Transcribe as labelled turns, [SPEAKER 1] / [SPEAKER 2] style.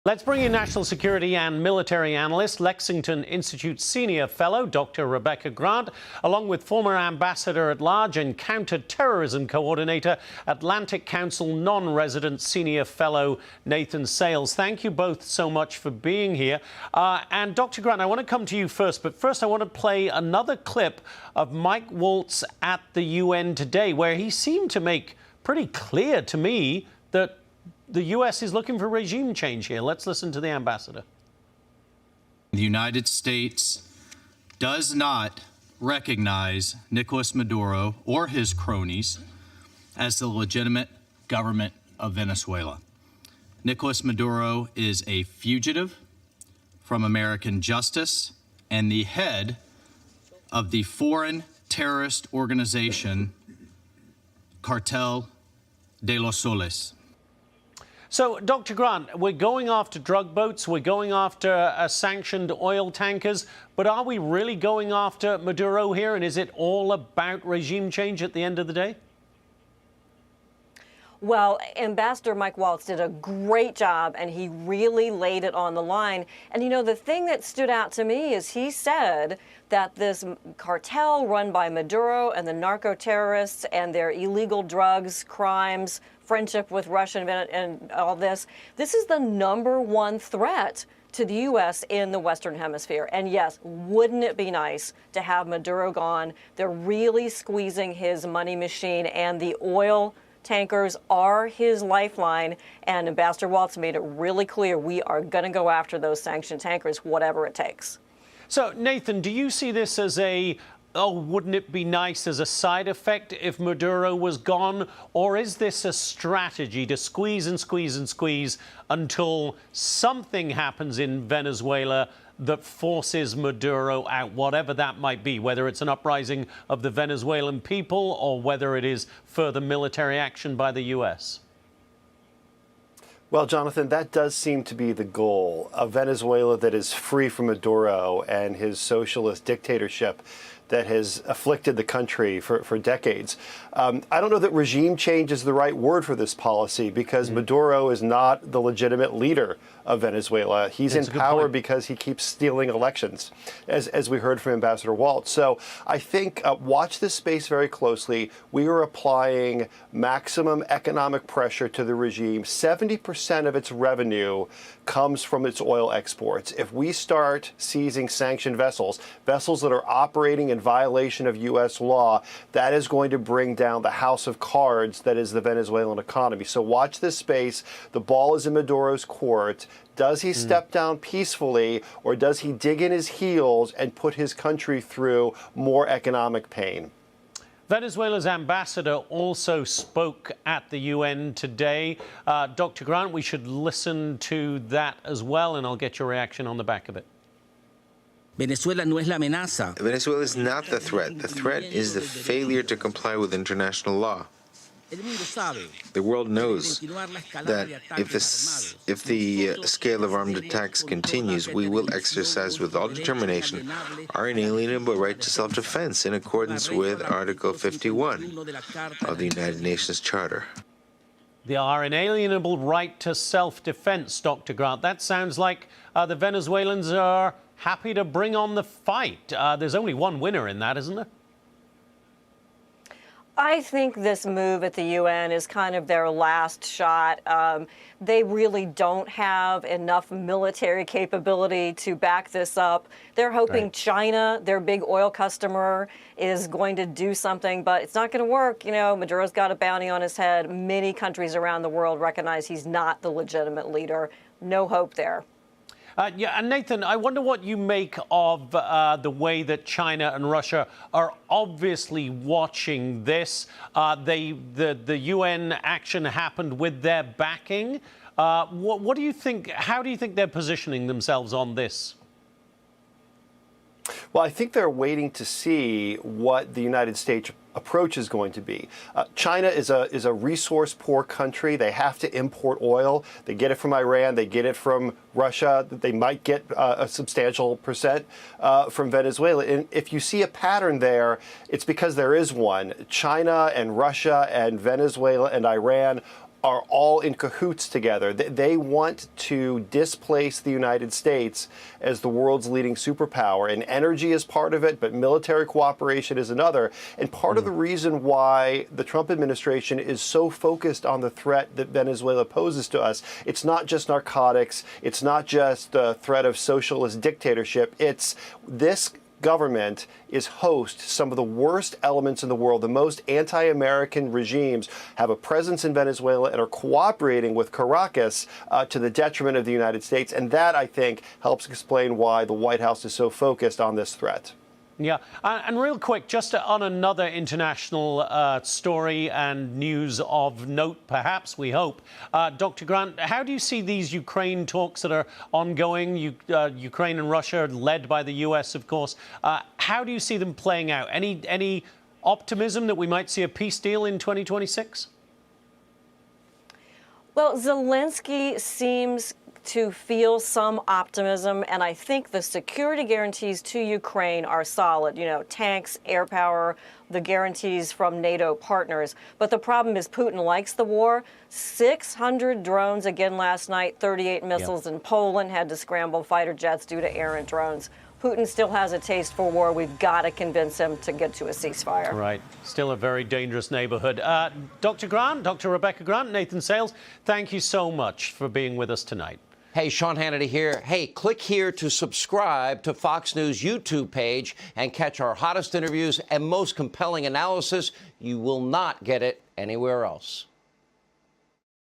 [SPEAKER 1] Let's bring in national security and military analyst, Lexington Institute senior fellow, Dr. Rebecca Grant, along with former ambassador at large and counter-terrorism coordinator, Atlantic Council non-resident senior fellow, Nathan Sales. Thank you both so much for being here. And Dr. Grant, I want to come to you first, but first I want to play another clip of Mike Waltz at the UN today, where he seemed to make pretty clear to me that the U.S. is looking for regime change here. Let's listen to the ambassador.
[SPEAKER 2] The United States does not recognize Nicolas Maduro or his cronies as the legitimate government of Venezuela. Nicolas Maduro is a fugitive from American justice and the head of the foreign terrorist organization Cartel de los Soles.
[SPEAKER 1] So, Dr. Grant, we're going after drug boats, we're going after sanctioned oil tankers, but are we really going after Maduro here, and is it all about regime change at the end of the day?
[SPEAKER 3] Well, Ambassador Mike Waltz did a great job, and he really laid it on the line. And, you know, the thing that stood out to me is he said that this cartel run by Maduro and the narco-terrorists and their illegal drugs, crimes, friendship with Russia and all this is the #1 threat to the U.S. in the Western Hemisphere. And yes, wouldn't it be nice to have Maduro gone? They're really squeezing his money machine, and the oil tankers are his lifeline. And Ambassador Waltz made it really clear we are going to go after those sanctioned tankers, whatever it takes.
[SPEAKER 1] So, Nathan, do you see this as wouldn't it be nice as a side effect if Maduro was gone? Or is this a strategy to squeeze and squeeze and squeeze until something happens in Venezuela that forces Maduro out, whatever that might be, whether it's an uprising of the Venezuelan people or whether it is further military action by the U.S.?
[SPEAKER 4] Well, Jonathan, that does seem to be the goal, a Venezuela that is free from Maduro and his socialist dictatorship that has afflicted the country for decades. I don't know that regime change is the right word for this policy, because Maduro is not the legitimate leader of Venezuela. He's in power because he keeps stealing elections, as we heard from Ambassador Waltz. So I think watch this space very closely. We are applying maximum economic pressure to the regime. 70% of its revenue comes from its oil exports. If we start seizing sanctioned vessels that are operating in violation of U.S. law, that is going to bring down the house of cards that is the Venezuelan economy. So watch this space. The ball is in Maduro's court. Does he step down peacefully, or does he dig in his heels and put his country through more economic pain?
[SPEAKER 1] Venezuela's ambassador also spoke at the UN today. Dr. Grant, we should listen to that as well, and I'll get your reaction on the back of it.
[SPEAKER 5] Venezuela no es la amenaza.
[SPEAKER 6] Venezuela is not the threat. The threat is the failure to comply with international law. The world knows that if the scale of armed attacks continues, we will exercise with all determination our inalienable right to self-defense in accordance with Article 51 of the United Nations Charter.
[SPEAKER 1] Our inalienable right to self-defense, Dr. Grant. That sounds like the Venezuelans are happy to bring on the fight. There's only one winner in that, isn't there?
[SPEAKER 3] I think this move at the UN is kind of their last shot. They really don't have enough military capability to back this up. They're hoping China, their big oil customer, is going to do something, but it's not going to work. You know, Maduro's got a bounty on his head. Many countries around the world recognize he's not the legitimate leader. No hope there.
[SPEAKER 1] Yeah, and Nathan, I wonder what you make of the way that China and Russia are obviously watching this. The UN action happened with their backing. What do you think? How do you think they're positioning themselves on this?
[SPEAKER 4] Well, I think they're waiting to see what the United States approach is going to be. China is a resource-poor country. They have to import oil. They get it from Iran. They get it from Russia. They might get a substantial percent from Venezuela. And if you see a pattern there, it's because there is one. China and Russia and Venezuela and Iran are all in cahoots together. They want to displace the United States as the world's leading superpower. And energy is part of it, but military cooperation is another. And part of the reason why the Trump administration is so focused on the threat that Venezuela poses to us, it's not just narcotics, it's not just the threat of socialist dictatorship, it's this government is host to some of the worst elements in the world. The most anti-American regimes have a presence in Venezuela and are cooperating with Caracas to the detriment of the United States. And that, I think, helps explain why the White House is so focused on this threat.
[SPEAKER 1] Yeah, and real quick, just on another international story and news of note, perhaps, we hope. Dr. Grant, how do you see these Ukraine talks that are ongoing, Ukraine and Russia, led by the U.S., of course? How do you see them playing out? Any optimism that we might see a peace deal in 2026?
[SPEAKER 3] Well, Zelensky seems to feel some optimism, and I think the security guarantees to Ukraine are solid. You know, tanks, air power, the guarantees from NATO partners. But the problem is Putin likes the war. 600 drones again last night, 38 missiles in Poland, had to scramble fighter jets due to errant drones. Putin still has a taste for war. We've got to convince him to get to a ceasefire. Right.
[SPEAKER 1] Still a very dangerous neighborhood. Dr. Grant, Dr. Rebecca Grant, Nathan Sales, thank you so much for being with us tonight.
[SPEAKER 7] Hey, Sean Hannity here. Hey, click here to subscribe to Fox News YouTube page and catch our hottest interviews and most compelling analysis. You will not get it anywhere else.